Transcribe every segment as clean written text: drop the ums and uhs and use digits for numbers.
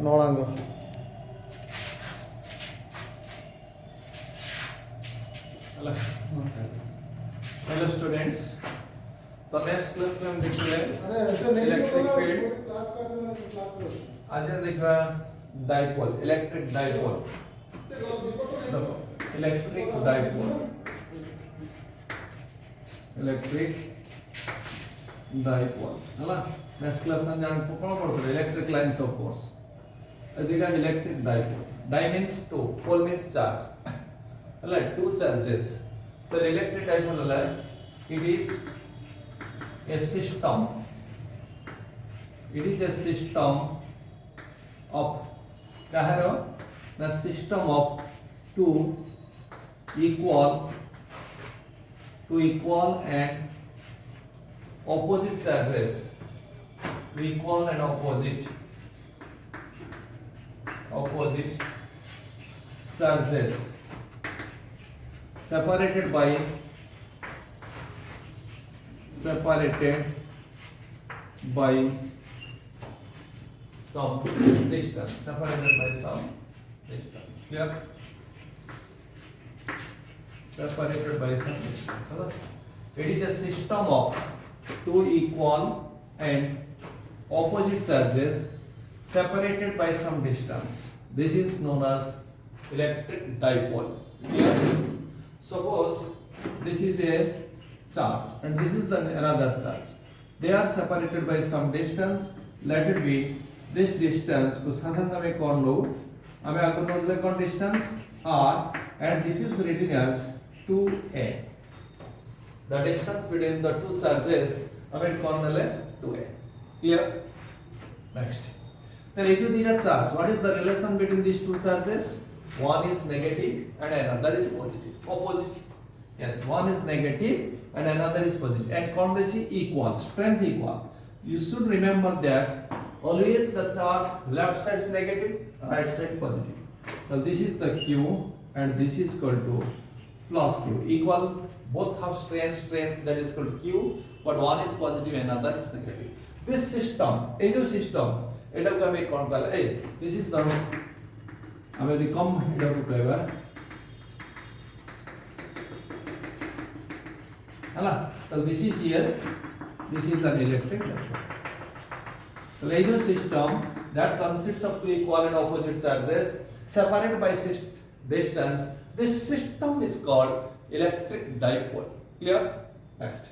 ನೋಡಂಗ. Hello students. The next class में हम देखेंगे इलेक्ट्रिक फील्ड. आज हम देखेंगे dipole, electric dipole. Electric dipole. Electric dipole. हला नेक्स्ट क्लास में जान कौन पढ़ते हैं इलेक्ट्रिक लाइन्स ऑफ फोर्स. आज देखेंगे electric dipole. Di means two, pole means charge. हला two charges. The electric dipole है, it is a system. It is a system of क्या है रो? The system of two equal and opposite charges. Equal and opposite charges. Separated by some distance. Separated by some distance. Clear? Separated by some distance. It is a system of two equal and opposite charges separated by some distance. This is known as electric dipole. Clear? Suppose this is a charge and this is the another charge. They are separated by some distance. Let it be this distance को साधारण में कौन लो? हमें आगे note कौन distance r and this is written as 2a. The distance between the two charges हमें कौन ले 2a. Clear? Next. Then each of these charge. What is the relation between these two charges? One is negative and another is positive. Opposite. Yes, one is negative and another is positive. And quantity equal, strength equal. You should remember that always the charge left side is negative, right side positive. Now this is the Q and this is equal to plus Q. Equal, both have strength, that is equal to Q, but one is positive and another is negative. This system, is your system. It will come a control. Hey, this is the हमें कम header को कहवा है ना. So this is here, this is an electric dipole. So laser system that consists of two equal and opposite charges separated by distance. This system is called electric dipole. Clear? Next.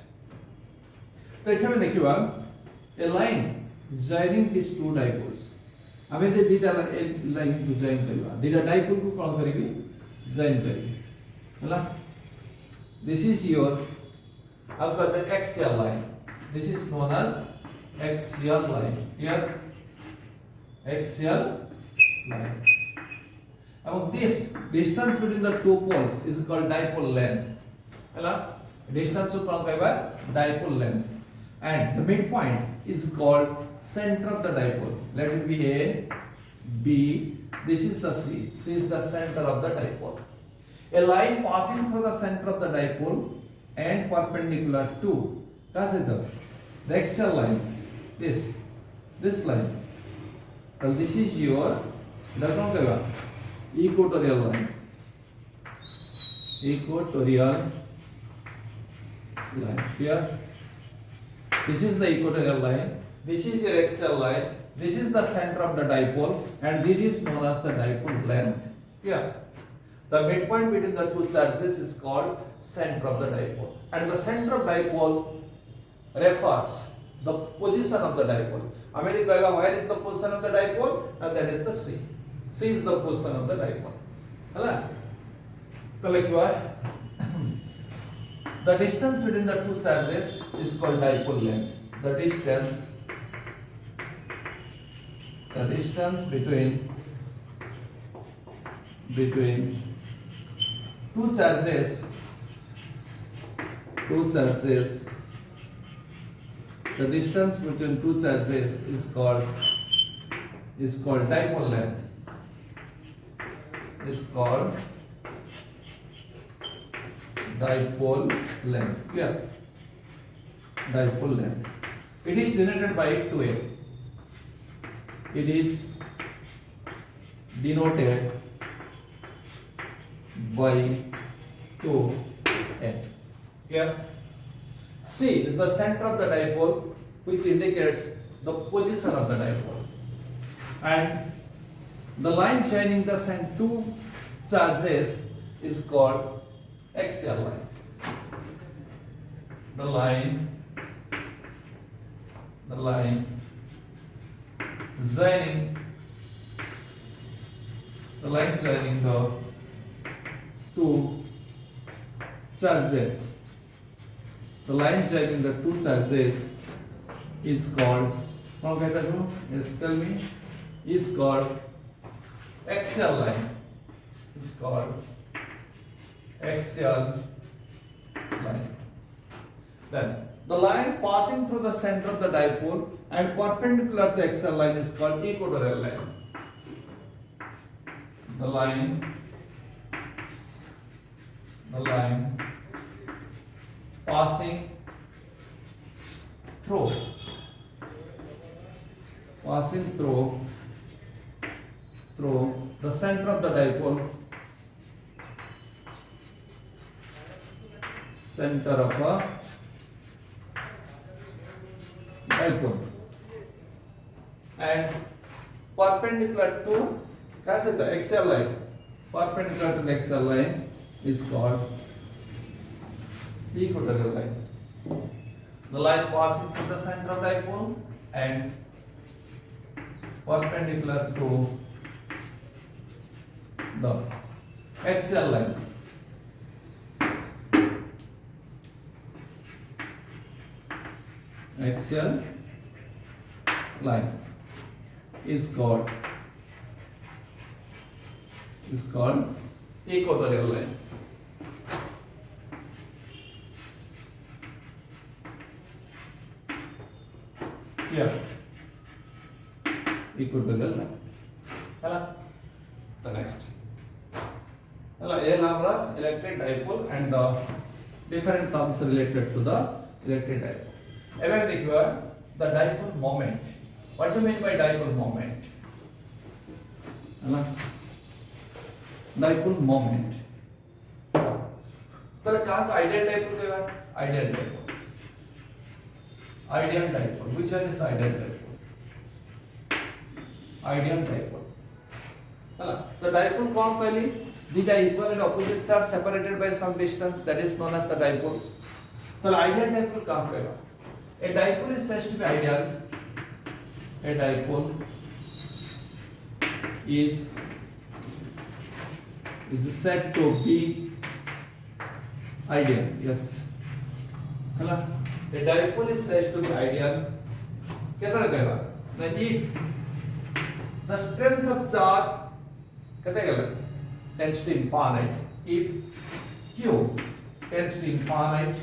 तो इसमें देखिए a line joining these two dipoles. हमें दे दीटा line को join करवा दीटा dipole को कौन करेगी join करेगी होला. दिस इज योर आपका जो axial line. This is known as axial line. Here axial line. अब this distance between the two poles is called dipole length. होला डिस्टेंस को कौन कहवा dipole length. And the midpoint is called center of the dipole. Let it be A, B. This is the C. C is the center of the dipole. A line passing through the center of the dipole and perpendicular to does it the axial line. This line. So this is your equatorial line. Equatorial line. Here. This is the equatorial line. This is your axial line. This is the center of the dipole, and this is known as the dipole length. Yeah. The midpoint between the two charges is called center of the dipole, and the center of dipole refers the position of the dipole. Where is the position of the dipole? And that is the C. C is the position of the dipole. Hala. The distance between the two charges is called dipole length. The distance between two charges the distance between two charges is called dipole length. Is called dipole length. Clear? Dipole length. It is denoted by 2a. It is denoted by 2a. Clear? C is the center of the dipole, which indicates the position of the dipole, and the line joining the two charges is called axial line. The line joining the two charges. The line joining the two charges is called, yes, tell me, is called axial line. Is called axial line. Then the line passing through the center of the dipole and perpendicular to axial line is called equatorial line. The line passing through the center of the dipole, and perpendicular to the axial line. Perpendicular to the axial line is called equatorial line. The line passing through the center of dipole and perpendicular to the axial line. Axial line is called equatorial line. Here, equatorial line. The next. Electric dipole and the different terms related to the electric dipole. The dipole moment. What do you mean by dipole moment? Dipole moment. Ideal dipole. Ideal dipole. Which one is the ideal dipole? Ideal dipole. The dipole commonly, the equal and opposites are separated by some distance, that is known as the dipole. So ideal dipole कहाँ पे होगा? A dipole is said to be ideal. A dipole is said to be ideal. Yes. A dipole is said to be ideal. कितना कहेगा? If the strength of charge tends to infinite, if Q tends to infinite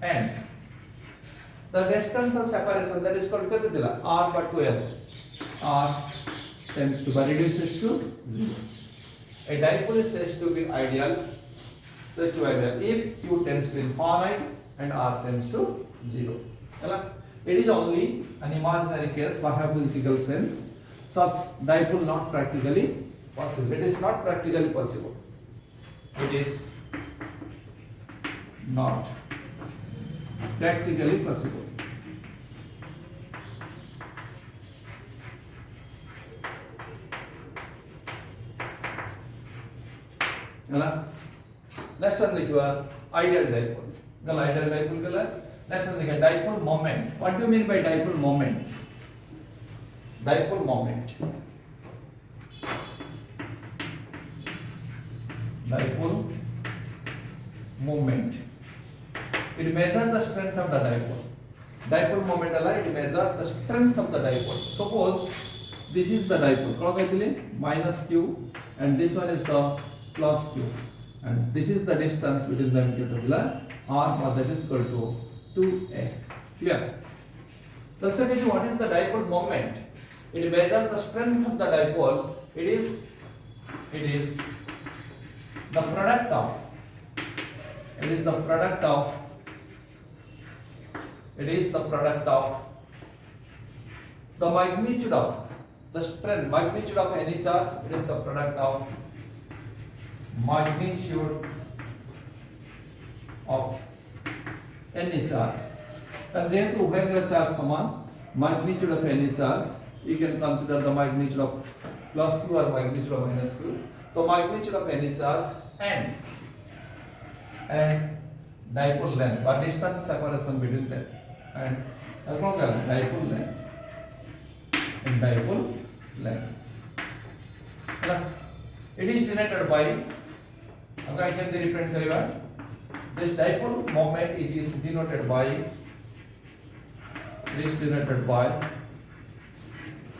and the distance of separation, that is called R by 12, R tends to be reduces to 0. A dipole is said to be ideal, if Q tends to infinite and R tends to 0. It is only an imaginary case for hypothetical sense. Such dipole not practically possible. It is not practically possible. It is not practically possible. Next one ideal dipole. Ideal dipole. Next one dipole moment. What do you mean by dipole moment? Dipole moment. Dipole moment. It measures the strength of the dipole. Dipole moment it measures the strength of the dipole. Suppose this is the dipole, minus q, and this one is the plus q, and this is the distance between them to r, that is equal to 2a. Clear? The second is, what is the dipole moment? It measures the strength of the dipole. It is the product of the magnitude of the strength, magnitude of any charge, it is the product of magnitude of any charge. And যেহেতু উভয়ের charge সমান, magnitude of any charge, you can consider the magnitude of plus q or magnitude of minus q. So magnitude of any charge and dipole length or distance separation between them and dipole length and dipole length. It is denoted by, I can reprint kariba. This dipole moment it is denoted by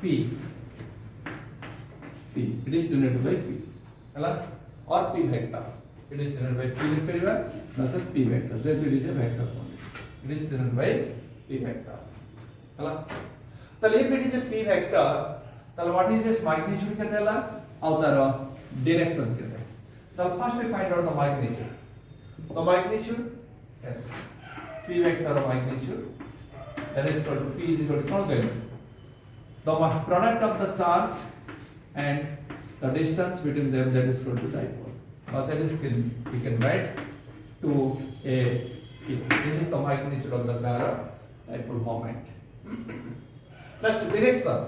P. It is denoted by P. Or P vector. It is denoted by P vector. That's a P vector. So it is a vector only. It is denoted by P vector. So if it is a P vector, then what is its magnitude? Or the direction? So first we find out the magnitude. The magnitude, yes, P vector of magnitude, that is equal to P is equal to the product of the charge and the distance between them, that is equal to dipole. That is we can write 2a. This is the magnitude of the dipole moment. Next, direction.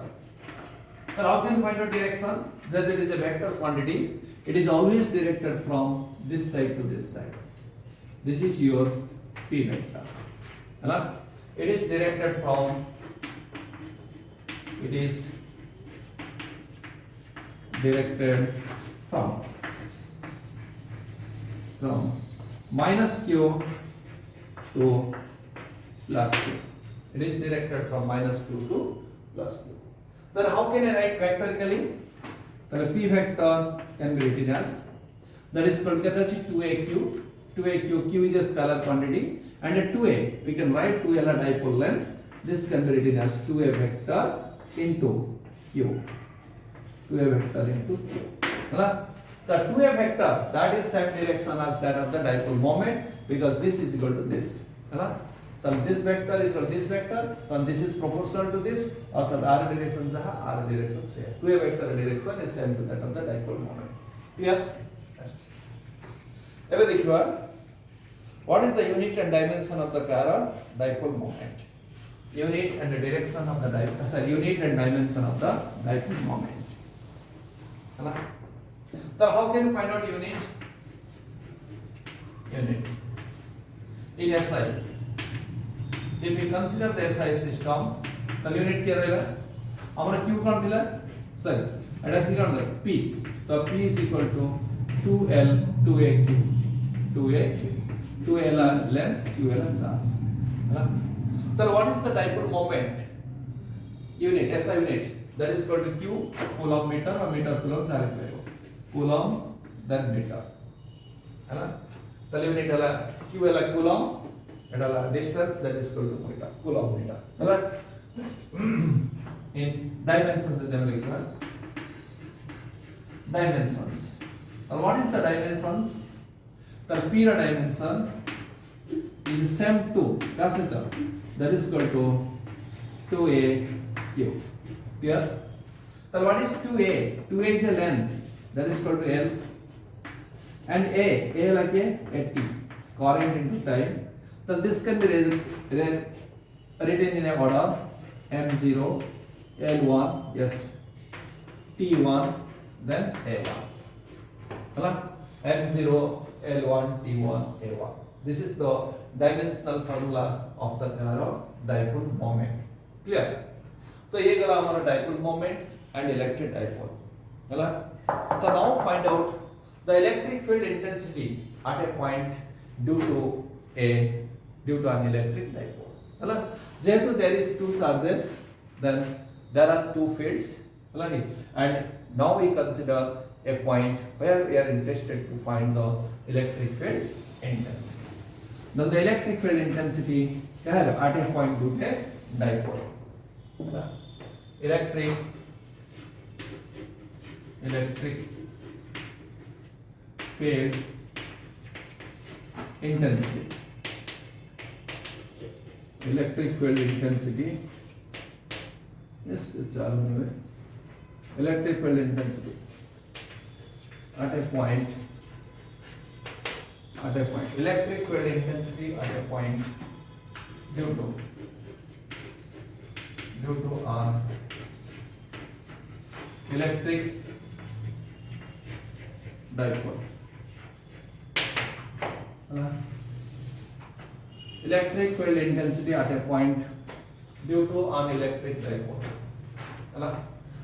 So how can you find out direction? That it is a vector quantity. It is always directed from this side to this side. This is your P vector. It is directed from minus q to plus q. It is directed from minus q to plus q. Then how can I write vectorically? Then P vector can be written as, that is called 2aq. 2aq, q is a scalar quantity, and at 2a we can write 2l a dipole length. This can be written as 2a vector into q. 2a vector into q. The 2a vector, that is same direction as that of the dipole moment, because this is equal to this. So this vector is equal to this vector, and this is proportional to this, or the r direction r direction se 2a vector direction is same to that of the dipole moment. Clear? What is the unit and dimension of the dipole moment? Unit and the direction of the unit and dimension of the dipole moment. So how can you find out unit? In SI, if we consider the SI system, the unit क्या रहेगा? हमारा Q कौन दिला? Sorry, ऐसा क्या कौन दिला? P. तो P is equal to 2L 2AQ. 2L length, QL charge. So what is the dipole moment? Unit, SI unit, that is equal to Q, coulomb meter or meter coulomb direct value. Coulomb then meter. The unit Q coulomb, and distance, that is equal to meter, coulomb meter. In dimensions, the dimensions. Now what is the dimensions? The P dimension is same to capacitor, that is equal to 2AQ. Clear? So what is 2A? 2A is a length, that is equal to L, and A like a T, current into time. So this can be written in a order M0, L1, yes, T1, then A1. M0, L1, T1, A1. This is the dimensional formula of the dipole moment. Clear? So ये गला हमारा dipole moment and electric dipole. So now find out the electric field intensity at a point due to an electric dipole. जेहेतु there is two charges, then there are two fields, and now we consider a point where we are interested to find the electric field intensity. Now the electric field intensity at a point due to a dipole. Electric field intensity. Electric field intensity. Yes, it's all anyway. electric field intensity at a point, electric field intensity at a point due to an electric dipole. Electric field intensity at a point due to an electric dipole.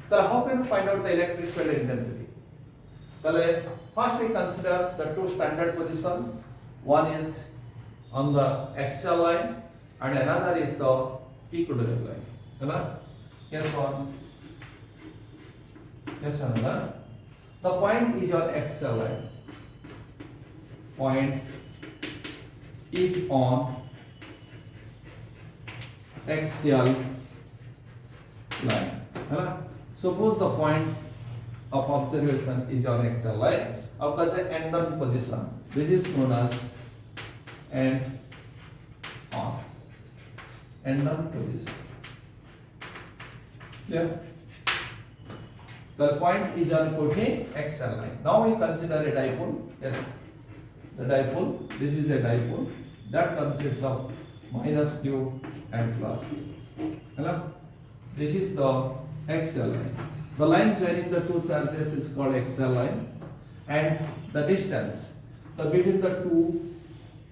So how can we find out the electric field intensity? First we consider the two standard position. One is on the axial line and another is the equatorial line. Yes one. Yes another. The point is on axial line. Point is on axial line. Suppose the point of observation is on axial line. Occurs an end-on position. This is known as end-on position. Yeah. The point is on axial line. Now we consider a dipole. Yes, the dipole. This is a dipole that consists of minus q and plus q. This is the axial line. The line joining the two charges is called axial line, and the distance between the two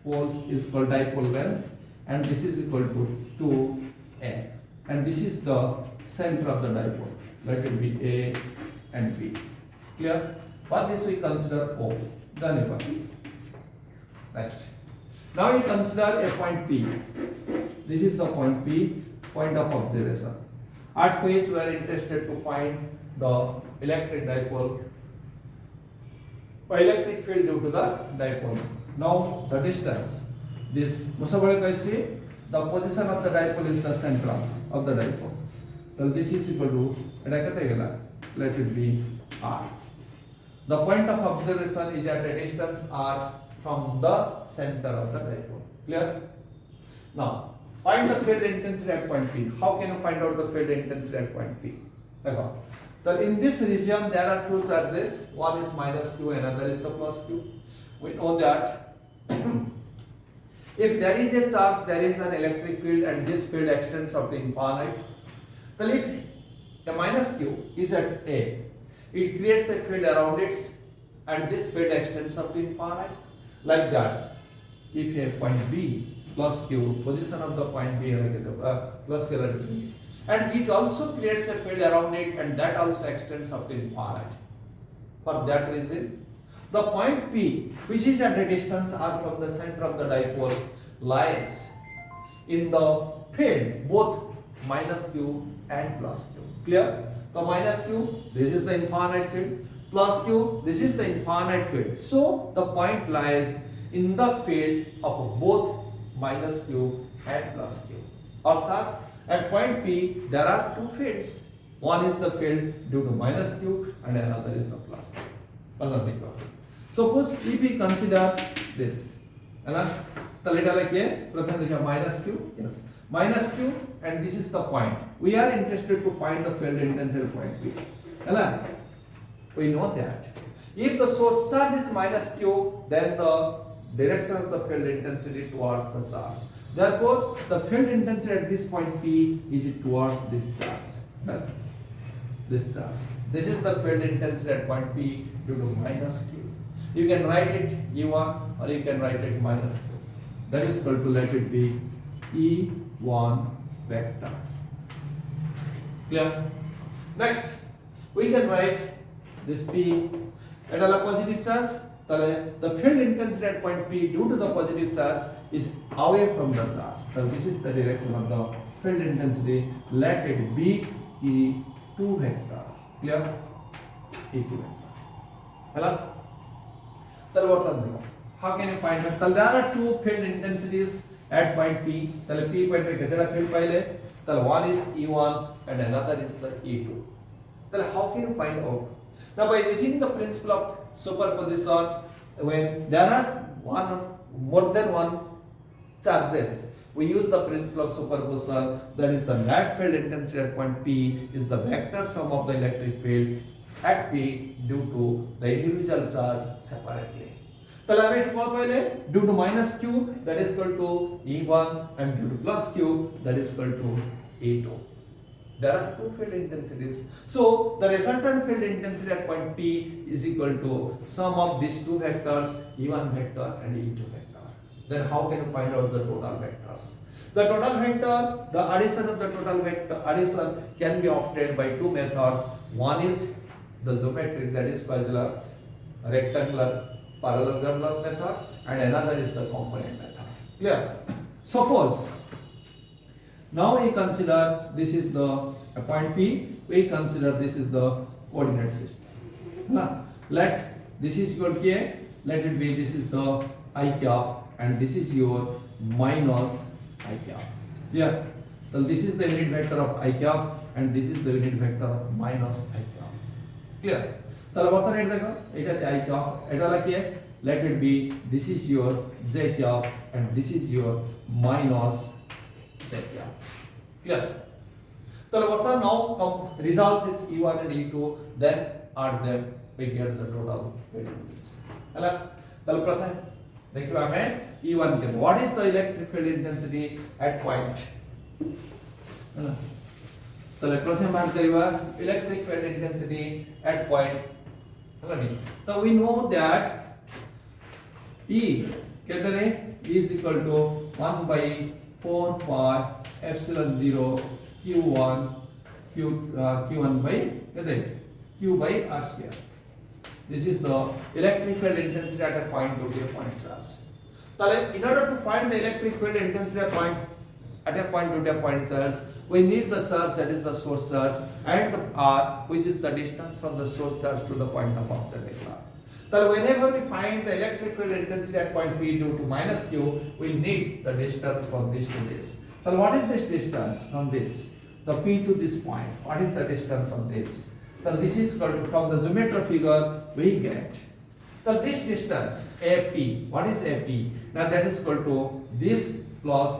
poles is called dipole length, and this is equal to 2a, and this is the center of the dipole. Let it be A and B. Clear? For this we consider O. Done. Next. Now we consider a point P. This is the point P, point of observation, at which we are interested to find the electric dipole or electric field due to the dipole. Now the distance, this the position of the dipole is the center of the dipole. So this is equal to, let it be R. The point of observation is at a distance R from the center of the dipole. Clear? Now find the field intensity at point P. How can you find out the field intensity at point P? So in this region there are two charges. One is minus q, another is the plus q. We know that if there is a charge, there is an electric field, and this field extends up to infinite. Well, if the minus q is at A, it creates a field around it, and this field extends up to infinite. Like that, if a point B plus q, position of the point B plus q, and it also creates a field around it, and that also extends up to infinite. For that reason, the point P, which is at a distance r from the center of the dipole, lies in the field both minus q and plus q. Clear? The minus q, this is the infinite field, plus q, this is the infinite field. So the point lies in the field of both minus q and plus q. Arthat, at point P there are two fields. One is the field due to minus q and another is the plus q. Suppose if we consider this, minus q, yes, minus q, and this is the point. We are interested to find the field intensity at point P. We know that if the source charge is minus q, then the direction of the field intensity towards the charge. Therefore, the field intensity at this point P is towards this charge. This charge. This is the field intensity at point P due to minus q. You can write it E1 or you can write it minus q. That is equal to, let it be E1 vector. Clear? Next, we can write this P at a positive charge. The field intensity at point P due to the positive charge is away from the charge. So this is the direction of the field intensity. Let it be E2 vector. Clear? E2 vector. Hello? How can you find it? There are two field intensities at point P. P point field, one is E1 and another is the E2. How can you find out? Now by using the principle of superposition, when there are more than one charges, we use the principle of superposition, that is the net field intensity at point P is the vector sum of the electric field at P due to the individual charge separately. তাহলে আমি এটা করব পাইলে due to minus q that is equal to E1 and due to plus q that is equal to E2. There are two field intensities. So the resultant field intensity at point P is equal to sum of these two vectors, E1 vector and E2 vector. Then how can you find out the total vectors? The total vector, the addition of the total vector, addition can be obtained by two methods. One is the geometric, that is by the rectangular parallelogram method, and another is the component method. Clear? Suppose now we consider this is the point P, we consider this is the coordinate system. Let this is equal to a, let it be this is the I cap and this is your minus I cap. Yeah. So this is the unit vector of I cap and this is the unit vector of minus I cap. Clear? তাহলে বর্তমানে এটা দেখো এটাতে I cap, এটা হলো কি, let it be this is your J cap and this is your minus J cap. Clear? তাহলে বর্তমানে now come resolve this E1 and E2, then add them, we get the total variables. হলো? তাহলে প্রথমে দেখিবা আমি E1 K, what is the electric field intensity at point? হলো? তাহলে প্রথমে বার করিবা electric field intensity at point. So we know that E केतने is equal to 1 by 4 pi epsilon 0 Q1 by केतने Q by R square. This is the electric field intensity at a point to a point charge. So in order to find the electric field intensity at a point to a point charge, we need the charge, that is the source charge, and the R, which is the distance from the source charge to the point of observation. So whenever we find the electric field intensity at point P due to minus Q, we need the distance from this to this. So what is this distance from this? The P to this point. What is the distance of this? So this is equal to, from the geometry figure we get. So this distance AP, what is AP? Now that is equal to this plus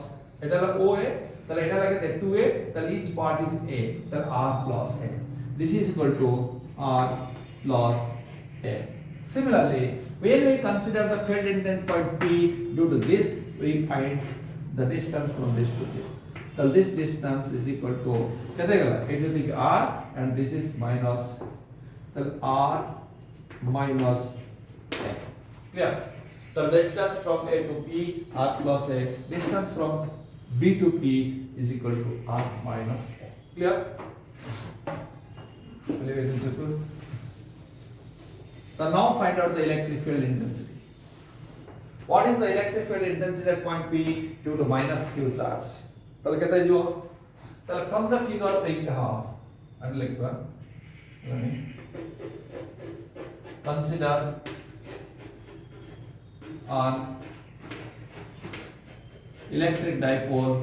এটা হলো OA, তাহলে এটা লাগে 2A, তাহলে each part is A, তাহলে R plus A. This is equal to R plus A. Similarly, when we consider the field intensity point P due to this, we find the distance from this to this. So this distance is equal to কেতে গেল, এটা দিকে R and this is minus, তাহলে R minus A. Clear? The distance from A to P, R plus A. Distance from B to P is equal to R minus A. Clear? So now find out the electric field intensity. What is the electric field intensity at point P due to minus Q charge? তাহলে কেটে যাব, তাহলে from the figure we have, আমি লিখবা, consider an electric dipole,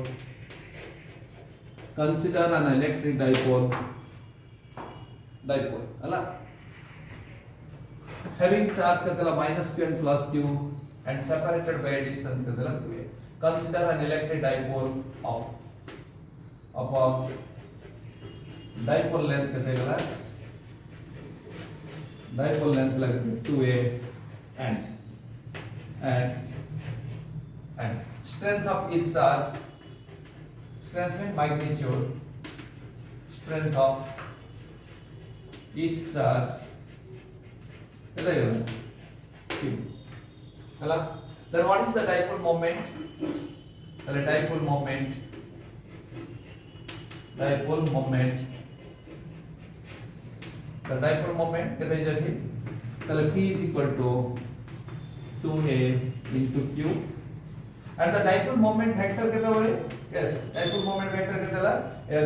consider an electric dipole ಅಲ್ಲ, having charge ಕತಲ minus q and plus q and separated by a distance ಕತಲ 2a. Consider an electric dipole of dipole length ಕತಲ, dipole length like 2a and strength of each charge, strength means magnitude, strength of each charge, then what is the dipole moment? The dipole moment কেটে যাবে, তাহলে P is equal to 2a into Q, and the dipole moment vector কেটে হবে, yes, dipole moment vector কেটে হলো,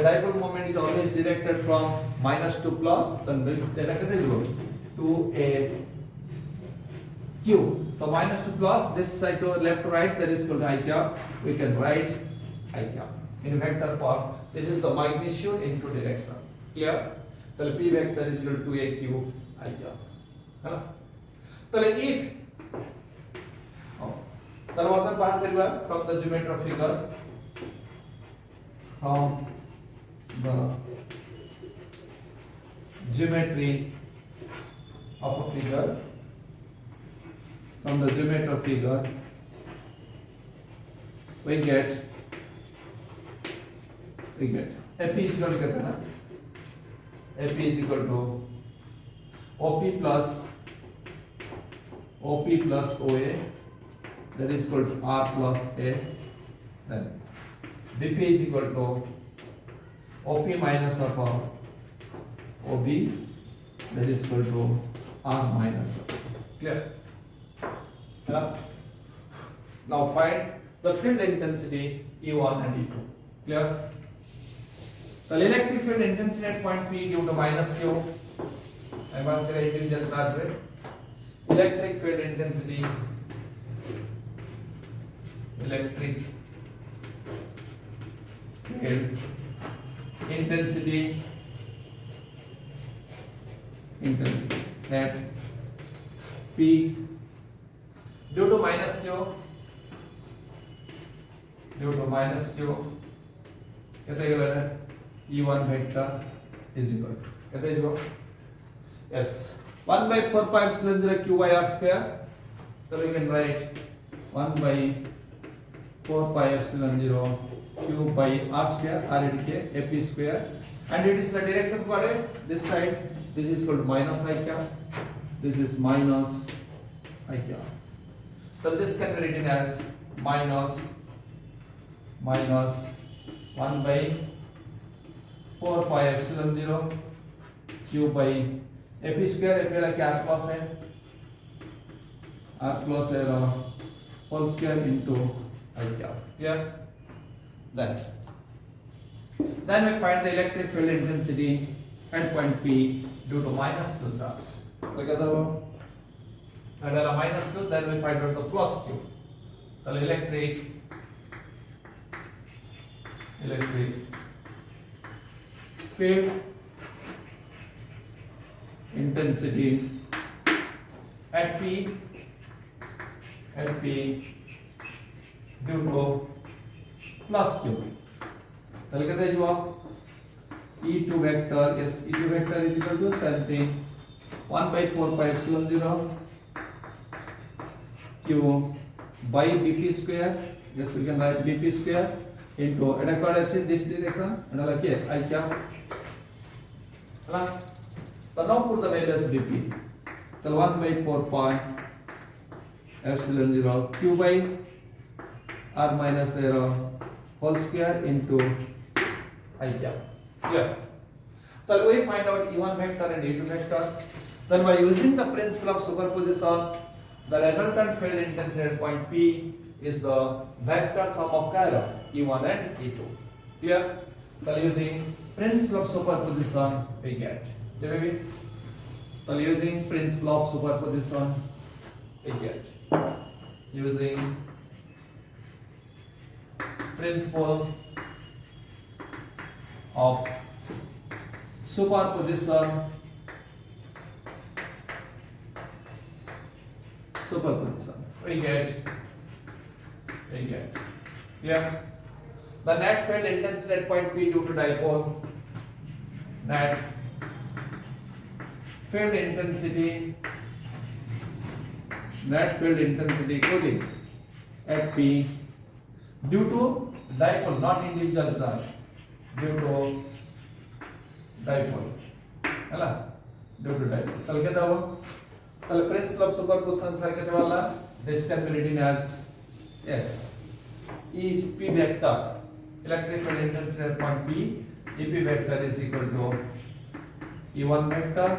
dipole moment is always directed from minus to plus, then এটা কেটে যাব 2a Q. So minus to plus, this side to left to right, that is equal to I cap. We can write I cap in vector form. This is the magnitude into direction. Clear? So P vector is equal to a Q I cap. Hello? So if তাহলে অর্থাৎ বার করিবা from the geometry figure, from the geometry of a figure, from the geometry of figure, we get AP is equal to कितना? AP is equal to OP plus OA, that is equal to R plus A. Then DP is equal to OP minus of OB, that is equal to R minus of. Clear? Yeah. Now find the field intensity E1 and E2. Clear? The electric field intensity at point P due to minus Q. I mark the individual charge rate. Electric field intensity. Electric field intensity at P due to minus Q. कितने गलत है? E1 vector is equal to कितने जो? Yes. 1 by 4 pi epsilon 0 Q by R square. So we can write 1 by 4 pi epsilon 0 Q by R square, R and K, AP square. And it is the direction coordinate. This side, this is equal to minus I cap. This is minus I cap. So this can be written as minus 1 by 4 pi epsilon 0 Q by AP square, AP like R plus A whole square into I cap. Clear? Then we find the electric field intensity at point P due to minus Q charge. Look at the and a minus Q, then we find out the plus Q. The electric field intensity at P due to plus Q. So look at the E2 vector. Yes, E2 vector is equal to something 1 by 4 pi epsilon 0 Q by BP square. Yes, we can write BP square into and according to this direction and like here I cap. So now put the values BP. So 1 by 4 pi epsilon 0 Q by R minus 0 whole square into I cap. Clear? So we find out E1 vector and E2 vector. Then by using the principle of superposition, the resultant field intensity at point P is the vector sum of chiral E1 and E2. Clear? So using principle of superposition we get. So using principle of superposition we get. Using principle of superposition we get yeah, the net field intensity at point P due to dipole, net field intensity equaling at P due to dipole, not individual charge, due to dipole, due to dipole. चल के दो the principle of superposition circuit wala, this can be written as S. E is P vector, electric field intensity at point P, EP vector is equal to E1 vector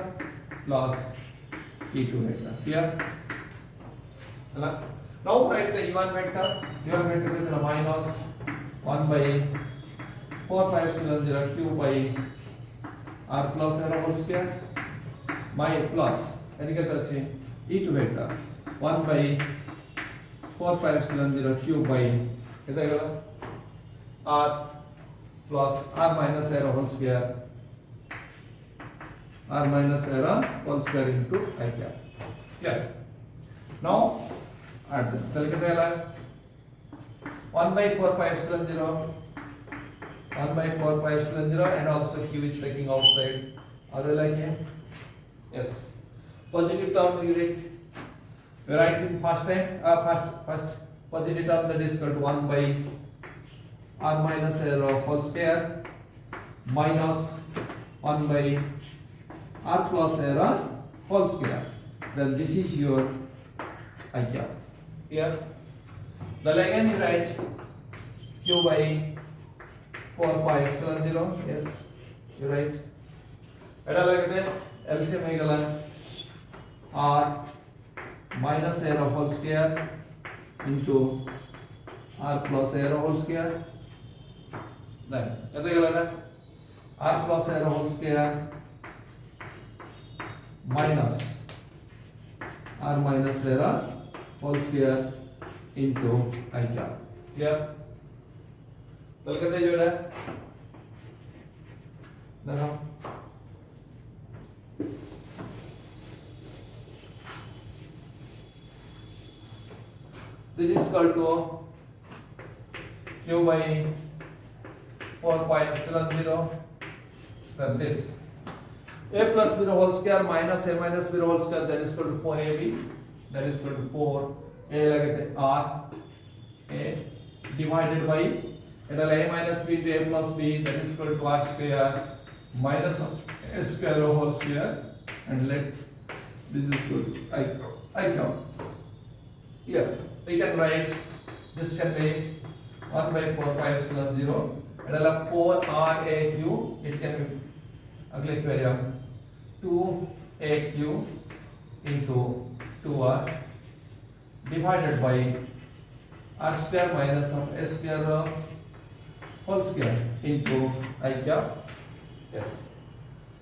plus E2 vector. Clear? Now write the E1 vector. E1 vector with a minus 1 by 4 pi epsilon 0 Q by R plus R whole square, my plus and get the E2 vector 1 by 4 pi epsilon 0 Q by R plus R minus R whole square, R minus R whole square into I cap. Clear? Now add the 1 by 4 pi epsilon 0 1 by 4 pi epsilon 0, and also q is taking outside. Are you like here? Yes. Positive term you write. We write in first time. First positive term, that is equal to 1 by r minus r whole square minus 1 by r plus r whole square. Then this is your I cap. Here. Then again you write q by 4 pi epsilon 0. Yes, you write. Eta lagate LCM agala r minus r whole square into r plus r whole square. Then eta gala r plus r whole square minus r minus r whole square into I cap. Clear? तो कहते जो है देखो this is equal to q by 4 pi epsilon 0, then this a plus b whole square minus a minus b whole square, that is equal to 4ab, that is equal to 4 a लगाते r a divided by a minus b into a plus b, that is equal to r square minus a square whole square, and let this is equal to I count. Here we can write this can be 1 by 4 pi epsilon 0 and 4 r a q, it can be अगले Querium 2 a q into 2r divided by r square minus of a square whole square into I cap. Yes.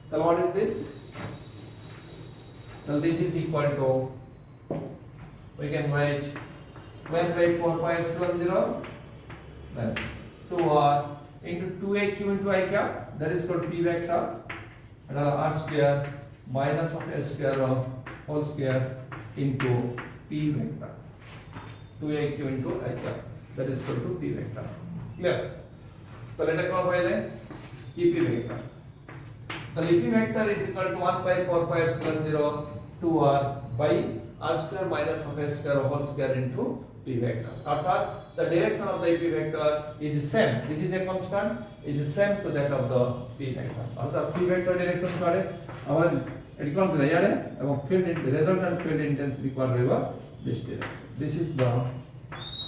So what is this? So this is equal to, we can write 1 by 4 pi epsilon 0, then 2r into 2aq into I cap, that is called p vector, and r square minus of a square whole square into p vector. 2aq into I cap, that is equal to p vector. Clear? So let us go by the EP vector. The EP vector is equal to 1 by 4 pi epsilon 0 2r by r square minus of a square whole square into p vector. अर्थात the direction of the EP vector is same. This is a constant. Is same to that of the p vector. अर्थात p vector direction कारे हमारे एडिक्वाल के यार है अब field resultant field intensity को रहेगा this direction. This is the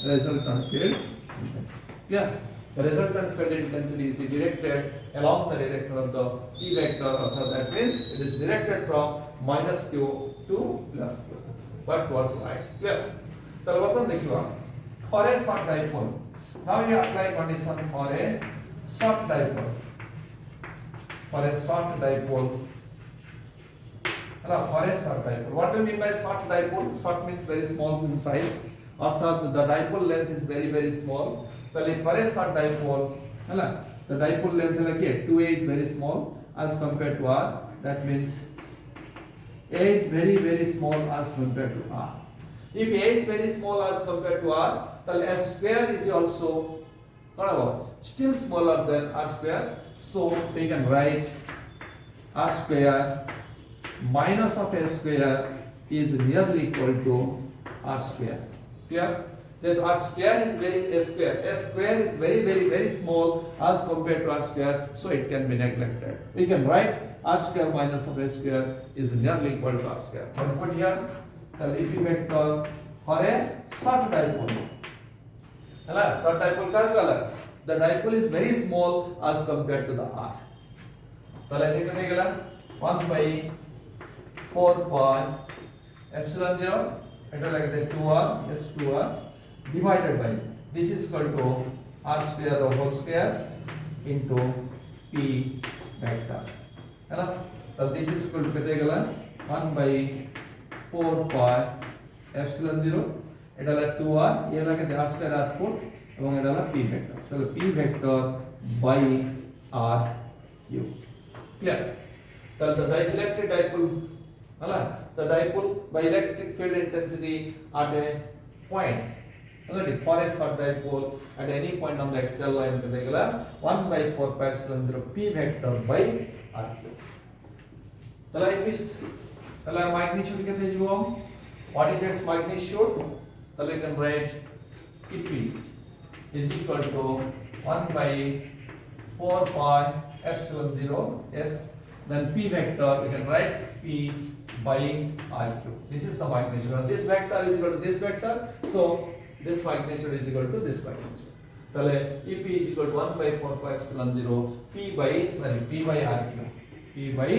resultant field intensity. Yeah. The resultant field intensity is directed along the direction of the p vector. That means it is directed from minus q to plus q, but towards right. Clear? So what we देखिए for a short dipole. Now we apply condition for a short dipole. For a short dipole. For a short dipole. What do you mean by short dipole? Short means very small in size. अर्थात the dipole length is very small. पहले for a short dipole, है ना? The dipole length है क्या? 2a is very small as compared to r. That means a is very small as compared to r. If a is very small as compared to r, then a square is also still smaller than r square. So we can write r square minus of a square is nearly equal to r square. Clear? So r square is a square is very small as compared to r square, so it can be neglected. We can write r square minus of a square is nearly equal to r square. But put here the EP vector for a short dipole. है ना? Short dipole का क्या लगा? The dipole is very small as compared to the r. तो लेने कितने गला? 1 by 4 pi epsilon 0. इधर लगते 2r, yes 2r. Divided by this is equal to r square whole square into p vector, है ना? तो this is equal to कितने गला 1 by 4 pi epsilon 0 এটা হলো 2r ये लगे r square r put এবং এটা হলো p vector. তাহলে p vector by r cube. Clear? So the dielectric dipole, है ना? The dipole by electric field intensity at a point already for a short dipole at any point on the axial line particular 1 by 4 pi epsilon 0 p vector by r cube. তাহলে if তাহলে magnitude কে দেব what is its magnitude তাহলে you can write EP is equal to 1 by 4 pi epsilon 0 s, then p vector you can write p by r cube. This is the magnitude, and this vector is equal to this vector, so this magnitude is equal to this magnitude. তাহলে EP is equal to 1 by 4 pi epsilon 0 p by r cube, p by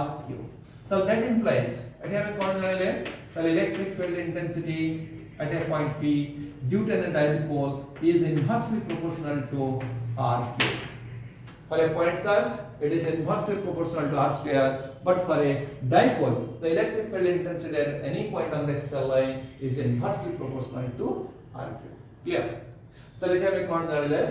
r cube. So that implies এটি আমি কোন জানলে তাহলে electric field intensity at a point P due to a dipole is inversely proportional to r cube. For a point charge it is inversely proportional to r square, but for a dipole the electric field intensity at any point on the axial line is inversely proportional to r cube. Clear? তাহলে এটা আমি কোন জানলে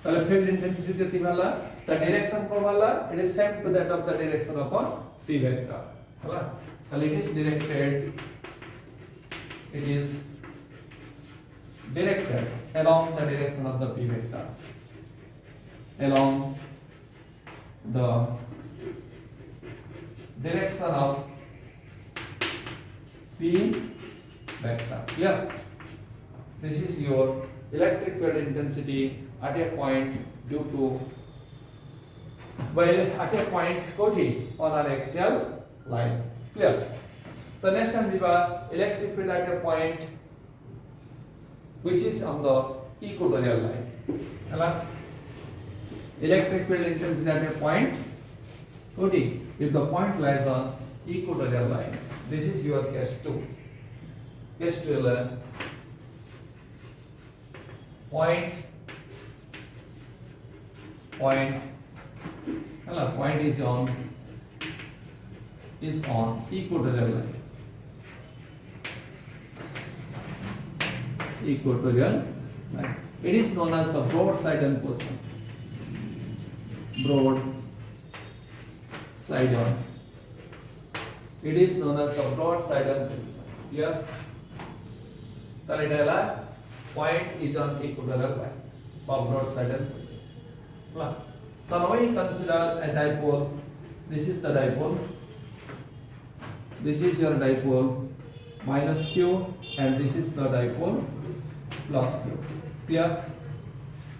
তাহলে field intensity তে ভালা the direction for ভালা it is same to that of the direction of a p vector. চলা তাহলে it is directed along the direction of the p vector, along the direction of p vector. Clear? This is your electric field intensity at a point due to at a point koti on our axial line. Clear? The next time we have electric field at a point which is on the equatorial line. Electric field intensity at a point koti if the point lies on equatorial line. This is your case 2. Case 2 point is on equatorial line. Equatorial line. It is known as the broad-sided position. Broad-sided. It is known as the broad-sided position. Clear? Taledala point is on equatorial line. Broad-sided position. Now we consider a dipole. This is the dipole. This is your dipole minus q, and this is the dipole plus q. Clear?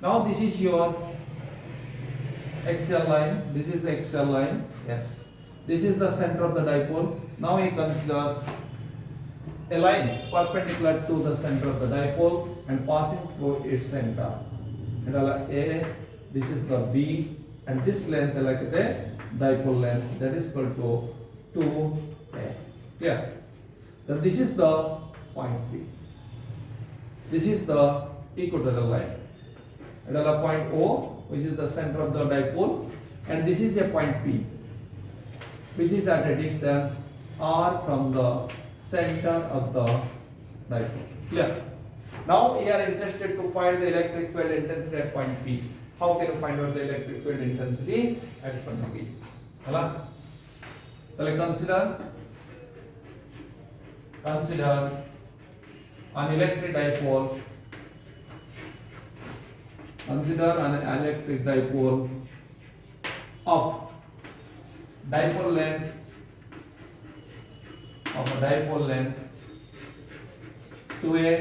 Now this is your axial line. This is the axial line. Yes. This is the center of the dipole. Now we consider a line perpendicular to the center of the dipole and passing through its center. And A, this is the B, and this length like the dipole length, that is equal to 2a. Clear? Then this is the point P. This is the equatorial line. And point O, which is the center of the dipole, and this is a point P, which is at a distance r from the center of the dipole. Clear? Now we are interested to find the electric field intensity at point P. How can you find out the electric field intensity at point P? Consider an electric dipole. Consider an electric dipole of dipole length of a dipole length 2a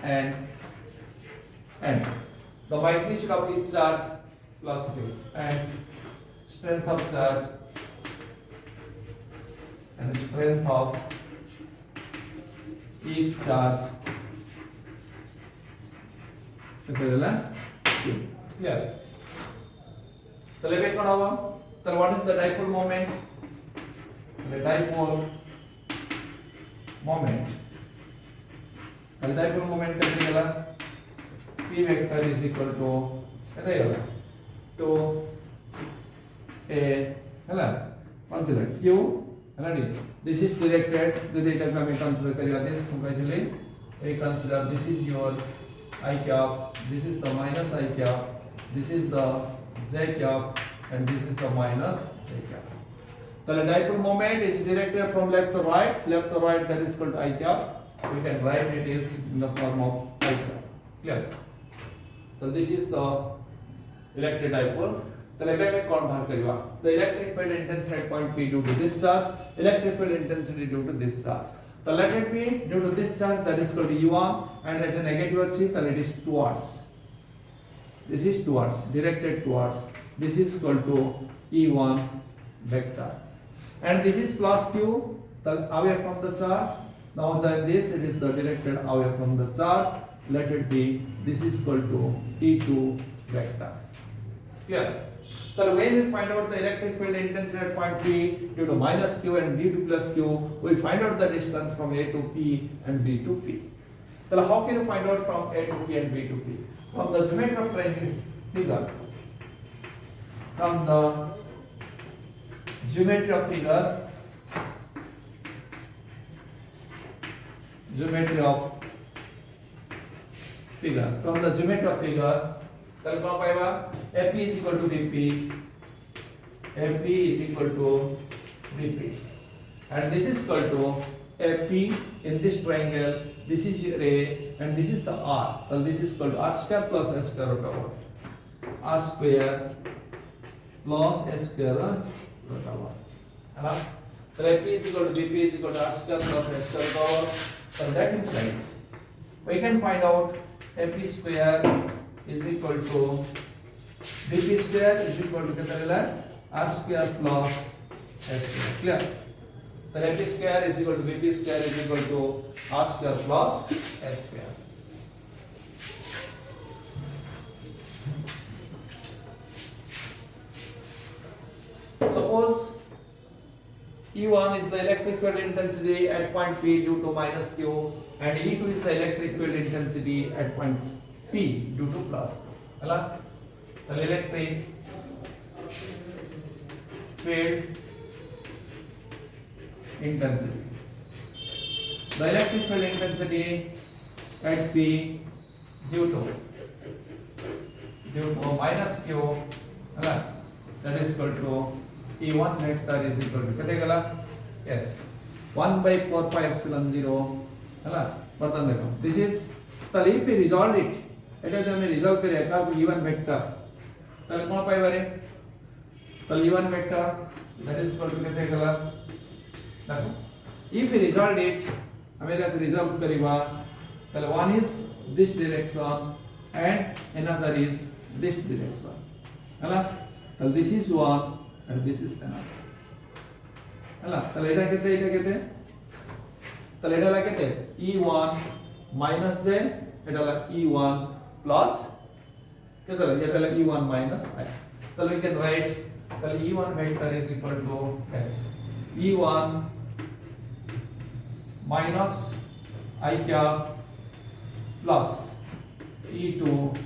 and the magnitude of each charge plus q and strength of charge and strength of each charge. Clear? Then what is the dipole moment? The dipole moment. The dipole moment P vector is equal to a q. This is directed. The data we consider this. We consider this is your I cap. This is the minus I cap. This is the j cap, and this is the minus j cap. The dipole moment is directed from left to right. Left to right, that is called I cap. we can write it is in the form of I graph. Clear? So this is the electric dipole. तो लेबे में कौन भाग करिवा? The electric field intensity at point P due to this charge, electric field intensity due to this charge. So let it be due to this charge, that is called E1, and at a negative axis, then it is towards. This is towards, directed towards. This is equal to E1 vector. And this is plus Q, away from the charge. Now this, it is the directed away from the charge. Let it be, this is equal to E2 vector. Clear? So when we find out the electric field intensity at point P due to minus Q and D2 plus Q, we find out the distance from A to P and B to P. So how can you find out from A to P and B to P? From the geometry of triangle figure. From the geometry of figure. Geometry of figure. From the geometry of figure, AP is equal to BP. AP is equal to BP. And this is equal to AP in this triangle. This is your A and this is the R. So this is equal to R square plus S square root over. R square plus S square root over. So AP is equal to BP is equal to R square plus S square root over. So that implies we can find out AP square is equal to BP square is equal to R square plus S square. Clear? The AP square is equal to BP square is equal to R square plus S square. Suppose E1 is the electric field intensity at point P due to minus Q, and E2 is the electric field intensity at point P due to plus Q. The electric field intensity. The electric field intensity at P due to minus Q, that is equal to E1 vector is equal to yes 1 by 4 pi epsilon 0. This is the if we resolve it. It is we resolve करेगा E1 vector. तले कौन पाई बारे? तले E1 vector that is equal to देखो. If we resolve it, हमें जब resolve करेगा, तले one is this direction and another is this direction. तले this is one and this is another. तले इधर कितने? तले इधर कितने? E1 minus J, इधर E1 plus E1 minus I. So we can write E1 vector is equal to S. E1 minus I cap plus E2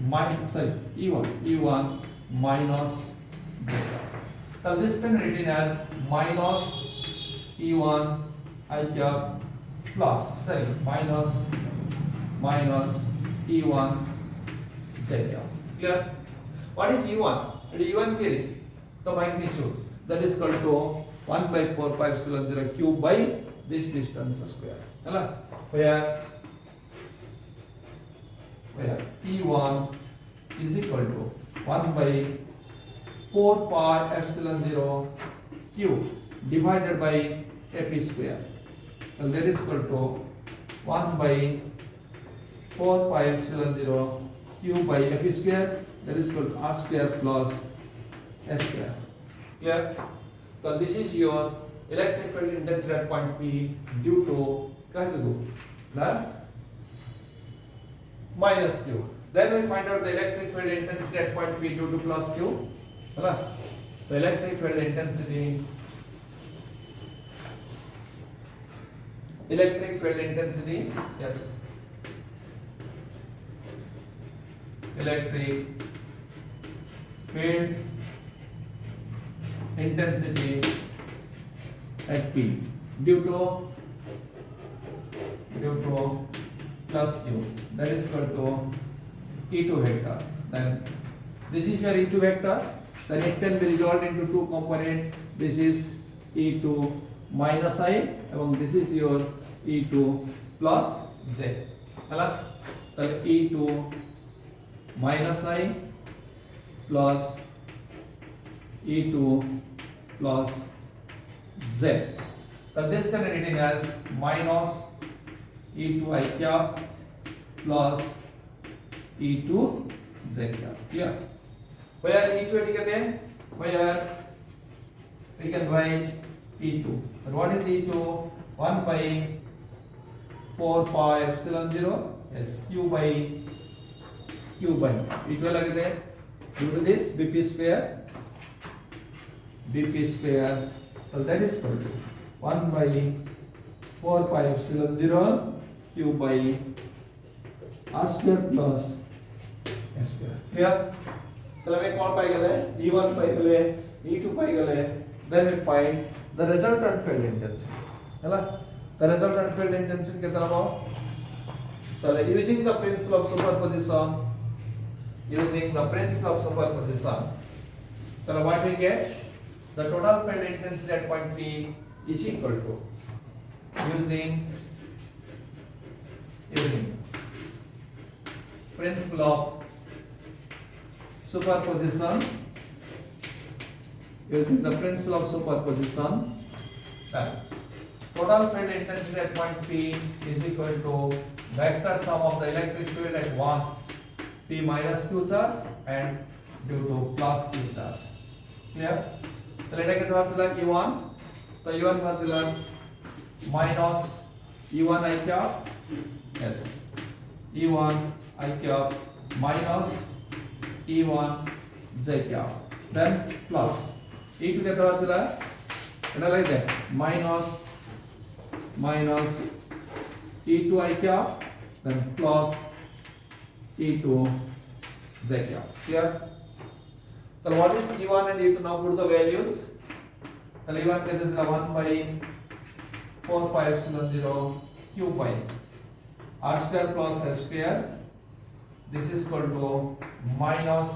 minus E1 minus J. So this can be written as minus E1 I cap plus minus E1 Z. Clear? What is E1? E1 carry the magnitude that is equal to 1 by 4 pi epsilon 0 cube by this distance square. Where E1 is equal to 1 by 4 pi epsilon 0 cube divided by AP square. Well, that is equal to 1 by 4 pi epsilon 0 Q by AP square, that is equal to R square plus S square. Clear? So this is your electric field intensity at point P due to minus Q. Then we find out the electric field intensity at point P due to plus Q. The electric field intensity yes, electric field intensity at P due to plus Q, that is equal to E2 vector. Then this is your E2 vector, then it can be resolved into two components. This is E2 minus I, and this is your E2 plus J ಅಲ್ಲ তাহলে E2 minus I plus E2 plus Z. So this can be written as minus E2 I cap plus E2 Z cap. Clear? Where E2 etikate? Where we can write E2. And what is E2? 1 by 4 pi epsilon 0 is Q by E2 alagide. Due to this BP square, so that is equal to 1 by 4 pi epsilon 0 Q by R square plus S square. Clear? So we कौन पाई गले? E1 पाई गले, E2 पाई गले. Then we find the resultant field intensity. है ना? The resultant field intensity कितना हो? So using the principle of superposition, so what we get? The total field intensity at point P is equal to using principle of superposition. Using the principle of superposition, then total field intensity at point P is equal to vector sum of the electric field at 1 P minus Q charge and due to plus Q charge. Clear? So let us get E1. So E1 minus E1 I cap. Yes. E1 I cap minus E1 J cap. Then plus E2 get like that. Minus E2 I cap. Then plus E2 Z cap. Clear? So what is E1 and E2? Now put the values. So E1 is 1 by 4 pi epsilon 0 Q by R square plus S square. This is equal to minus